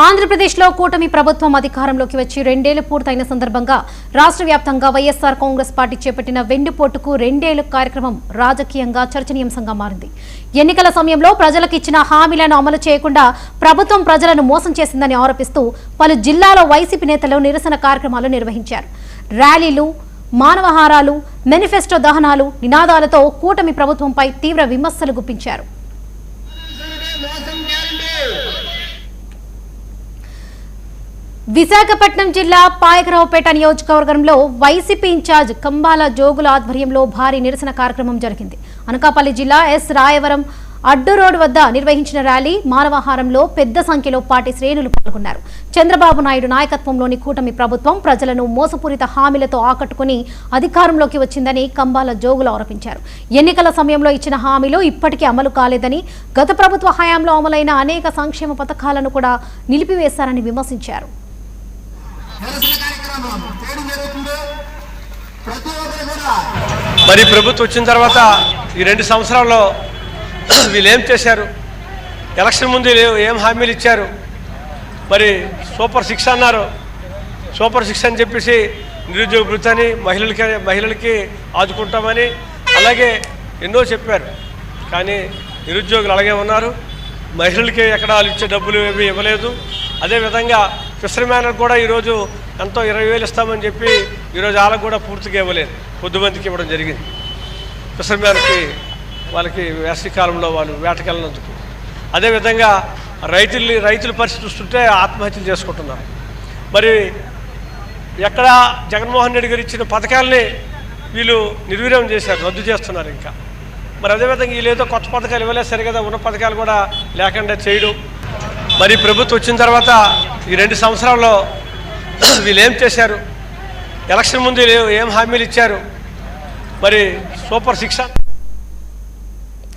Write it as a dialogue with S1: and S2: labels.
S1: ఆంధ్రప్రదేశ్లో కూటమి ప్రభుత్వం అధికారంలోకి వచ్చి రెండేళ్లు పూర్తయిన సందర్భంగా రాష్ట్ర వ్యాప్తంగా వైఎస్ఆర్ కాంగ్రెస్ పార్టీ చేపట్టిన వెండిపోటుకు రెండేళ్ల కార్యక్రమం రాజకీయంగా చర్చనీయాంశంగా మారింది. ఎన్నికల సమయంలో ప్రజలకు ఇచ్చిన హామీలను అమలు చేయకుండా ప్రభుత్వం ప్రజలను మోసం చేసిందని ఆరోపిస్తూ పలు జిల్లాలో వైసీపీ నేతలు నిరసన కార్యక్రమాలు నిర్వహించారు. ర్యాలీలు, మానవహారాలు, మేనిఫెస్టో దహనాలు, నినాదాలతో కూటమి ప్రభుత్వంపై తీవ్ర విమర్శలు గుప్పించారు. విశాఖపట్నం జిల్లా పాయకరావుపేట నియోజకవర్గంలో వైసీపీ ఇన్ఛార్జ్ కంబాల జోగుల ఆధ్వర్యంలో భారీ నిరసన కార్యక్రమం జరిగింది. అనకాపల్లి జిల్లా ఎస్ రాయవరం అడ్డు రోడ్డు వద్ద నిర్వహించిన ర్యాలీ, మానవహారంలో పెద్ద సంఖ్యలో పార్టీ శ్రేణులు పాల్గొన్నారు. చంద్రబాబు నాయుడు నాయకత్వంలోని కూటమి ప్రభుత్వం ప్రజలను మోసపూరిత హామీలతో ఆకట్టుకుని అధికారంలోకి వచ్చిందని కంబాల జోగులు ఆరోపించారు. ఎన్నికల సమయంలో ఇచ్చిన హామీలు ఇప్పటికీ అమలు కాలేదని, గత ప్రభుత్వ హయాంలో అమలైన అనేక సంక్షేమ పథకాలను కూడా నిలిపివేశారని విమర్శించారు.
S2: మరి ప్రభుత్వం వచ్చిన తర్వాత ఈ 2 సంవత్సరాల్లో వీళ్ళు ఏం చేశారు? ఎలక్షన్ ముందు ఏం హామీలు ఇచ్చారు? మరి సూపర్ 6 అన్నారు. సూపర్ 6 అని చెప్పేసి నిరుద్యోగ భృతిని మహిళలకి ఆదుకుంటామని అలాగే ఎన్నో చెప్పారు. కానీ నిరుద్యోగులు అలాగే ఉన్నారు. మహిళలకి ఎక్కడ వాళ్ళు ఇచ్చే డబ్బులు ఏమీ ఇవ్వలేదు. అదేవిధంగా ఫిషర్మ్యాన్లకు కూడా ఈరోజు ఎంతో 20,000 ఇస్తామని చెప్పి ఈరోజు వాళ్ళకు కూడా పూర్తిగా ఇవ్వలేదు. కొద్దిమందికి ఇవ్వడం జరిగింది. ఫిషర్మ్యాన్కి వాళ్ళకి వేసవికాలంలో వాళ్ళు వేటకెళ్ళినందుకు. అదేవిధంగా రైతుల పరిస్థితి చూస్తుంటే ఆత్మహత్యలు చేసుకుంటున్నారు. మరి ఎక్కడ జగన్మోహన్ రెడ్డి గారు ఇచ్చిన పథకాలని వీళ్ళు నిర్వీర్యం చేశారు, రద్దు చేస్తున్నారు. ఇంకా మరి అదేవిధంగా వీళ్ళేదో కొత్త పథకాలు ఇవ్వలేదు, సరిగా ఉన్న పథకాలు కూడా లేకుండా చేయడం. మరి ప్రభుత్వం వచ్చిన తర్వాత ఈ 2 సంవత్సరాల్లో వీళ్ళు ఏం చేశారు? ఎలక్షన్ ముందు ఏం హామీలు ఇచ్చారు? మరి సూపర్ 6